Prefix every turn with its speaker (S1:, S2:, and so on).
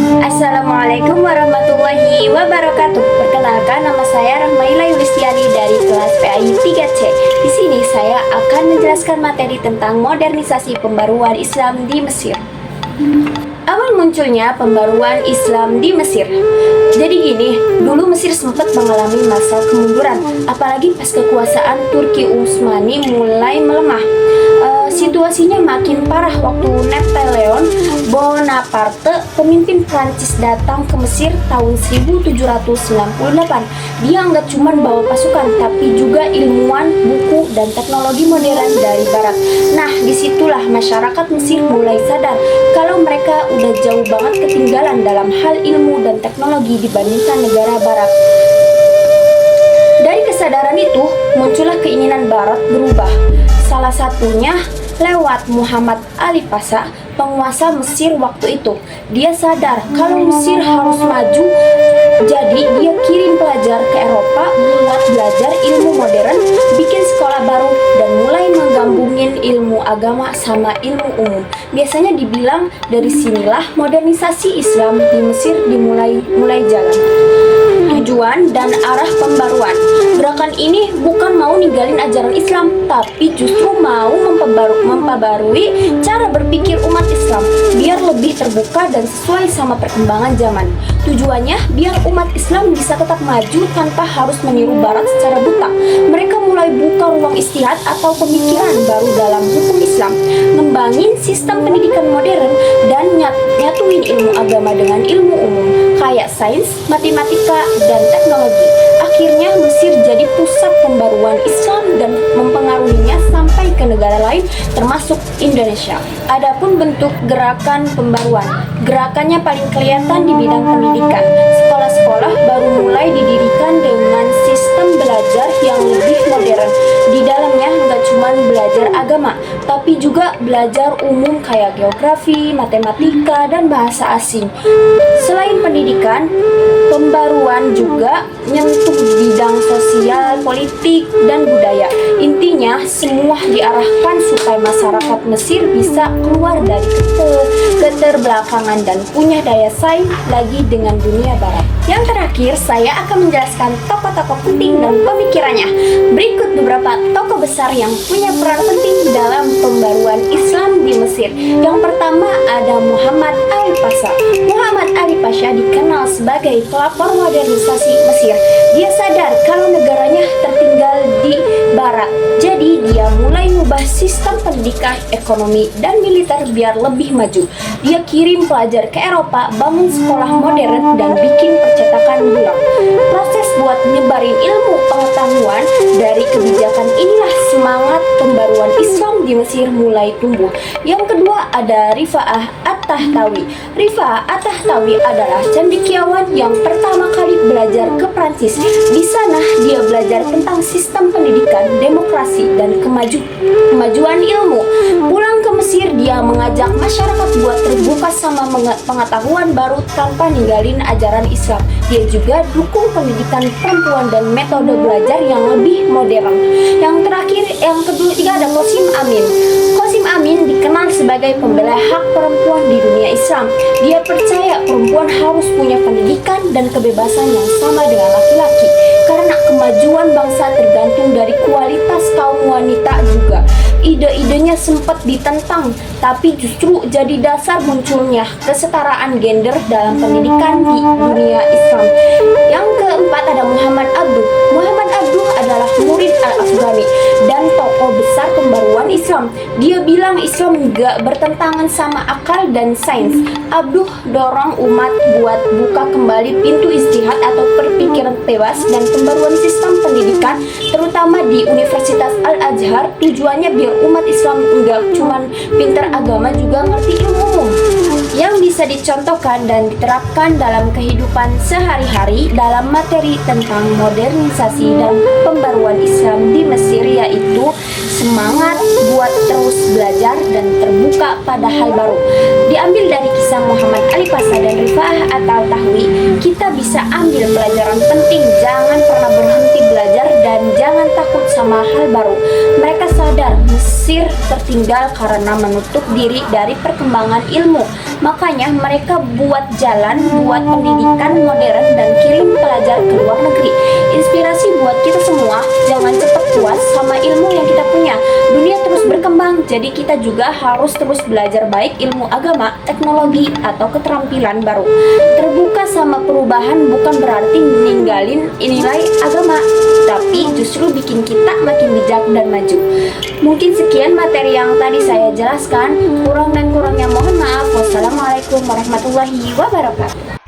S1: Assalamualaikum warahmatullahi wabarakatuh. Perkenalkan, nama saya Rahmaila Yulistiani dari kelas PAI 3C. Di sini saya akan menjelaskan materi tentang modernisasi pembaruan Islam di Mesir. Awal munculnya pembaruan Islam di Mesir. Jadi gini, dulu Mesir sempat mengalami masa kemunduran, apalagi pas kekuasaan Turki Utsmani mulai melemah. Situasinya makin parah waktu Napoleon Bonaparte, pemimpin Prancis, datang ke Mesir tahun 1798. Dia nggak cuma bawa pasukan, tapi juga ilmuwan, buku, dan teknologi modern dari Barat. Nah, disitulah masyarakat Mesir mulai sadar kalau mereka udah jauh banget ketinggalan dalam hal ilmu dan teknologi dibandingkan negara Barat. Dari kesadaran itu, muncullah keinginan Barat berubah. Salah satunya lewat Muhammad Ali Pasha, penguasa Mesir waktu itu. Dia sadar kalau Mesir harus maju, jadi dia kirim pelajar ke Eropa buat belajar ilmu modern, bikin sekolah baru, dan mulai menggabungin ilmu agama sama ilmu umum. Biasanya dibilang dari sinilah modernisasi Islam di Mesir dimulai jalan. Tujuan dan arah pembaruan. Gerakan ini bukan mau ninggalin ajaran Islam, tapi justru mau memperbarui cara berpikir umat Islam biar lebih terbuka dan sesuai sama perkembangan zaman. Tujuannya biar umat Islam bisa tetap maju tanpa harus meniru Barat secara buta. Mereka mulai buka ruang istihad atau pemikiran baru dalam hukum Islam, ngembangin sistem pendidikan modern, dan nyatuin ilmu agama dengan ilmu umum kayak sains, matematika, dan teknologi. Akhirnya Mesir jadi pusat pembaruan Islam dan mempengaruhinya sampai ke negara lain termasuk Indonesia. Adapun bentuk gerakan pembaruan, gerakannya paling kelihatan di bidang pendidikan. Sekolah-sekolah baru mulai didirikan dengan sistem belajar yang lebih modern. Di dalamnya nggak cuma belajar agama, tapi juga belajar umum kayak geografi, matematika, dan bahasa asing. Selain pendidikan, pembaruan juga nyentuh bidang sosial, politik, dan budaya. Intinya, semua diarahkan supaya masyarakat Mesir bisa keluar dari keterbelakangan dan punya daya saing lagi dengan dunia Barat. Yang terakhir, saya akan menjelaskan tokoh-tokoh penting dan pemikirannya. Berikut beberapa tokoh besar yang punya peran penting dalam pembaruan Islam di Mesir. Yang pertama ada Muhammad Ali Pasha. Muhammad Ali Pasha dikenal sebagai pelopor modernisasi Mesir. Dia sadar kalau negaranya tertinggal di Barat. Jadi dia mulai mengubah sistem pendidikan, ekonomi, dan militer biar lebih maju. Dia kirim pelajar ke Eropa, bangun sekolah modern, dan bikin percetakan bulan. Proses buat nyebarin ilmu pengetahuan dari kebijakan inilah semangat pembaruan Islam di Mesir mulai tumbuh. Yang kedua ada Rifa'ah At-Tahtawi. Rifa'ah At-Tahtawi adalah cendekiawan yang pertama kali belajar ke Prancis. Di sana dia belajar tentang sistem pendidikan, demokrasi, dan kemajuan ilmu. Pulang ke Mesir, dia mengajak masyarakat buat terbuka sama pengetahuan baru tanpa ninggalin ajaran Islam. Dia juga dukung pendidikan perempuan dan metode belajar yang lebih modern. Yang terakhir, yang ketiga ada Qasim Amin. Qasim Amin dikenal sebagai pembela hak perempuan di dunia Islam. Dia percaya perempuan harus punya pendidikan dan kebebasan yang sama dengan laki-laki, karena kemajuan bangsa tergantung dari kualitas kaum wanita juga. Ide-idenya sempat ditentang, tapi justru jadi dasar munculnya kesetaraan gender dalam pendidikan di dunia Islam. Yang keempat ada Muhammad Abduh. Muhammad Abduh adalah murid Al-Afghani dan tokoh besar pembaruan Islam. Dia bilang Islam nggak bertentangan sama akal dan sains. Abduh dorong umat buat buka kembali pintu istihad atau berpikiran bebas dan pembaruan sistem pendidikan, terutama di Universitas Al-Azhar. Tujuannya biar umat Islam nggak cuma pintar agama, juga ngerti ilmu yang bisa dicontohkan dan diterapkan dalam kehidupan sehari-hari. Dalam materi tentang modernisasi dan pembaruan Islam di Mesir, yaitu semangat buat terus belajar dan terbuka pada hal baru. Diambil dari kisah Muhammad Ali Pasa dan Rifa'ah At-Tahwi, kita bisa ambil pelajaran penting. Jangan pernah berhenti belajar dan jangan takut sama hal baru. Mereka sadar Mesir tertinggal karena menutup diri dari perkembangan ilmu. Makanya mereka buat jalan, buat pendidikan modern dan kirim pelajar ke luar negeri. Inspirasi buat kita semua, jangan cepat puas sama ilmu yang kita punya. Dunia terus berkembang, jadi kita juga harus terus belajar baik ilmu agama, teknologi, atau keterampilan baru. Terbuka sama perubahan bukan berarti meninggalin nilai agama, tapi justru bikin kita makin bijak dan maju. Mungkin sekian materi yang tadi saya jelaskan. Kurang dan kurangnya mohon maaf. Wassalamualaikum warahmatullahi wabarakatuh.